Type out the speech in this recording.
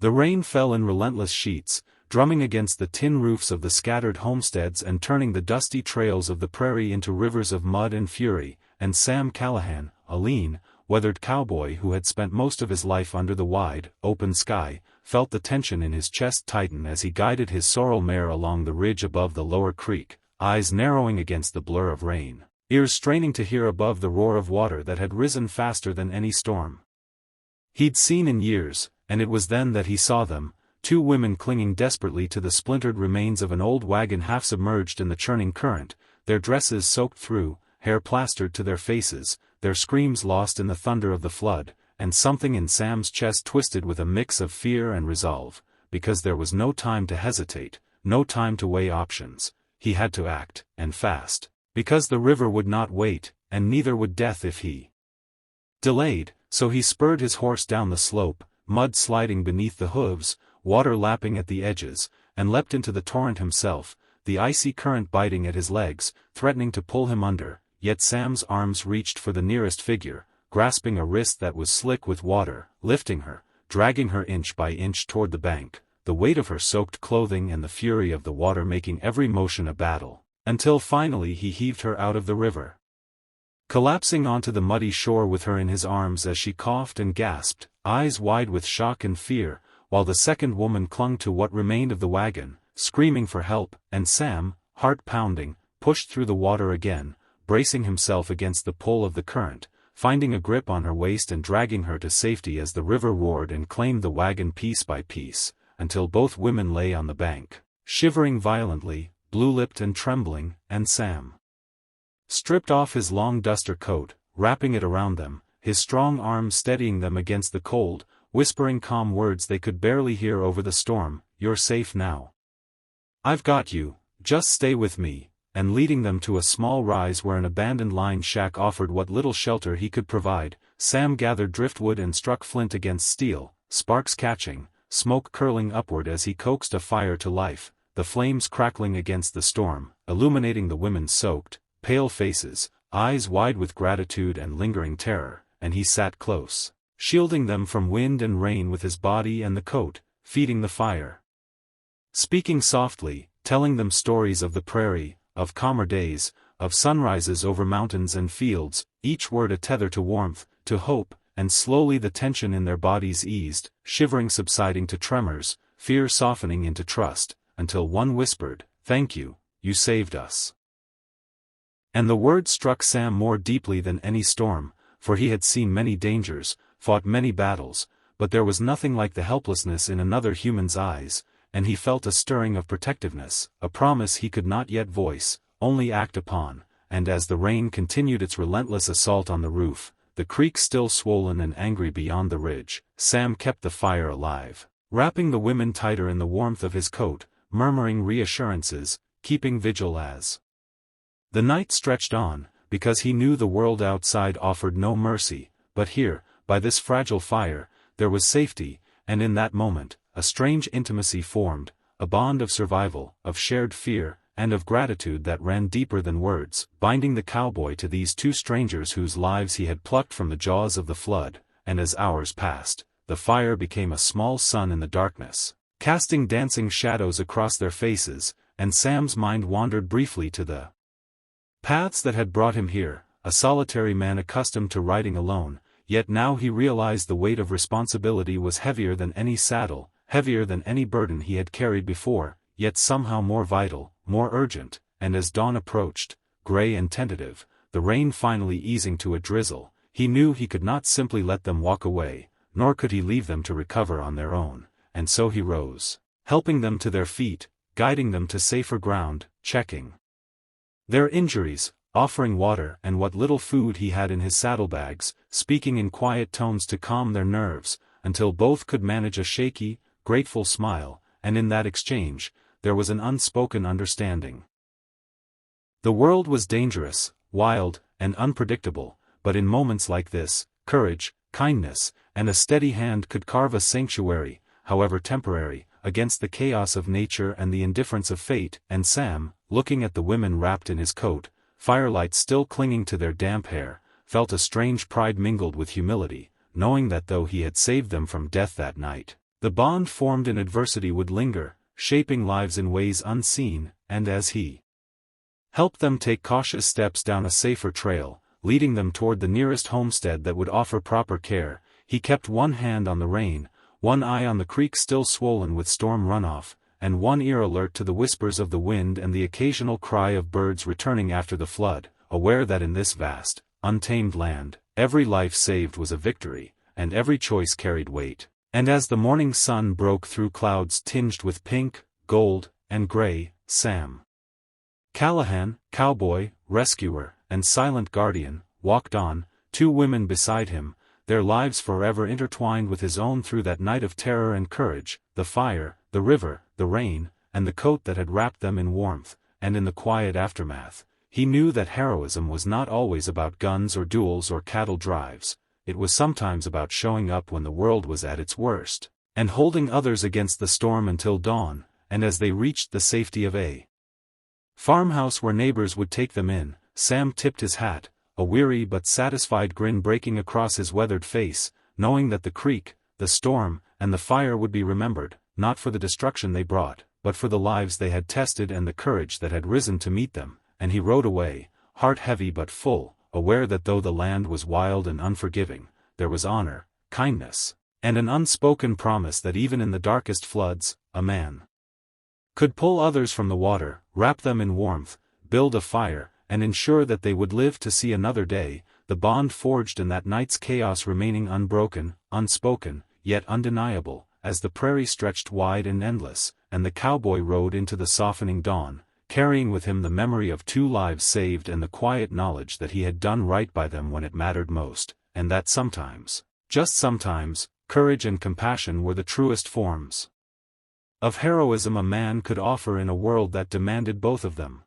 The rain fell in relentless sheets, drumming against the tin roofs of the scattered homesteads and turning the dusty trails of the prairie into rivers of mud and fury, and Sam Callahan, a lean, weathered cowboy who had spent most of his life under the wide, open sky, felt the tension in his chest tighten as he guided his sorrel mare along the ridge above the lower creek, eyes narrowing against the blur of rain, ears straining to hear above the roar of water that had risen faster than any storm he'd seen in years, and it was then that he saw them, two women clinging desperately to the splintered remains of an old wagon half submerged in the churning current, their dresses soaked through, hair plastered to their faces, their screams lost in the thunder of the flood, and something in Sam's chest twisted with a mix of fear and resolve, because there was no time to hesitate, no time to weigh options. He had to act, and fast, because the river would not wait, and neither would death if he delayed. So he spurred his horse down the slope, mud sliding beneath the hooves, water lapping at the edges, and leapt into the torrent himself, the icy current biting at his legs, threatening to pull him under, yet Sam's arms reached for the nearest figure, grasping a wrist that was slick with water, lifting her, dragging her inch by inch toward the bank, the weight of her soaked clothing and the fury of the water making every motion a battle, until finally he heaved her out of the river, collapsing onto the muddy shore with her in his arms as she coughed and gasped, eyes wide with shock and fear, while the second woman clung to what remained of the wagon, screaming for help, and Sam, heart pounding, pushed through the water again, bracing himself against the pull of the current, finding a grip on her waist and dragging her to safety as the river roared and claimed the wagon piece by piece, until both women lay on the bank, shivering violently, blue-lipped and trembling, and Sam stripped off his long duster coat, wrapping it around them, his strong arms steadying them against the cold, whispering calm words they could barely hear over the storm, "You're safe now. I've got you, just stay with me," and leading them to a small rise where an abandoned line shack offered what little shelter he could provide, Sam gathered driftwood and struck flint against steel, sparks catching, smoke curling upward as he coaxed a fire to life, the flames crackling against the storm, illuminating the women's soaked, pale faces, eyes wide with gratitude and lingering terror, and he sat close, shielding them from wind and rain with his body and the coat, feeding the fire, speaking softly, telling them stories of the prairie, of calmer days, of sunrises over mountains and fields, each word a tether to warmth, to hope, and slowly the tension in their bodies eased, shivering subsiding to tremors, fear softening into trust, until one whispered, "Thank you, you saved us." And the word struck Sam more deeply than any storm, for he had seen many dangers, fought many battles, but there was nothing like the helplessness in another human's eyes, and he felt a stirring of protectiveness, a promise he could not yet voice, only act upon, and as the rain continued its relentless assault on the roof, the creek still swollen and angry beyond the ridge, Sam kept the fire alive, wrapping the women tighter in the warmth of his coat, murmuring reassurances, keeping vigil as the night stretched on, because he knew the world outside offered no mercy, but here, by this fragile fire, there was safety, and in that moment, a strange intimacy formed, a bond of survival, of shared fear, and of gratitude that ran deeper than words, binding the cowboy to these two strangers whose lives he had plucked from the jaws of the flood, and as hours passed, the fire became a small sun in the darkness, casting dancing shadows across their faces, and Sam's mind wandered briefly to the paths that had brought him here, a solitary man accustomed to riding alone, yet now he realized the weight of responsibility was heavier than any saddle, heavier than any burden he had carried before, yet somehow more vital, more urgent, and as dawn approached, gray and tentative, the rain finally easing to a drizzle, he knew he could not simply let them walk away, nor could he leave them to recover on their own, and so he rose, helping them to their feet, guiding them to safer ground, checking their injuries, offering water and what little food he had in his saddlebags, speaking in quiet tones to calm their nerves, until both could manage a shaky, grateful smile, and in that exchange, there was an unspoken understanding. The world was dangerous, wild, and unpredictable, but in moments like this, courage, kindness, and a steady hand could carve a sanctuary, however temporary, against the chaos of nature and the indifference of fate, and Sam, looking at the women wrapped in his coat, firelight still clinging to their damp hair, felt a strange pride mingled with humility, knowing that though he had saved them from death that night, The bond formed in adversity would linger, shaping lives in ways unseen, and as he helped them take cautious steps down a safer trail, leading them toward the nearest homestead that would offer proper care, he kept one hand on the rein, one eye on the creek still swollen with storm runoff, and one ear alert to the whispers of the wind and the occasional cry of birds returning after the flood, aware that in this vast, untamed land, every life saved was a victory, and every choice carried weight. And as the morning sun broke through clouds tinged with pink, gold, and gray, Sam Callahan, cowboy, rescuer, and silent guardian, walked on, two women beside him, their lives forever intertwined with his own through that night of terror and courage, the fire, the river, the rain, and the coat that had wrapped them in warmth, and in the quiet aftermath. He knew that heroism was not always about guns or duels or cattle drives, it was sometimes about showing up when the world was at its worst, and holding others against the storm until dawn, and as they reached the safety of a farmhouse where neighbors would take them in, Sam tipped his hat, a weary but satisfied grin breaking across his weathered face, knowing that the creek, the storm, and the fire would be remembered, not for the destruction they brought, but for the lives they had tested and the courage that had risen to meet them, and he rode away, heart heavy but full, aware that though the land was wild and unforgiving, there was honor, kindness, and an unspoken promise that even in the darkest floods, a man could pull others from the water, wrap them in warmth, build a fire, and ensure that they would live to see another day, the bond forged in that night's chaos remaining unbroken, unspoken, yet undeniable, as the prairie stretched wide and endless, and the cowboy rode into the softening dawn, carrying with him the memory of two lives saved and the quiet knowledge that he had done right by them when it mattered most, and that sometimes, just sometimes, courage and compassion were the truest forms of heroism a man could offer in a world that demanded both of them.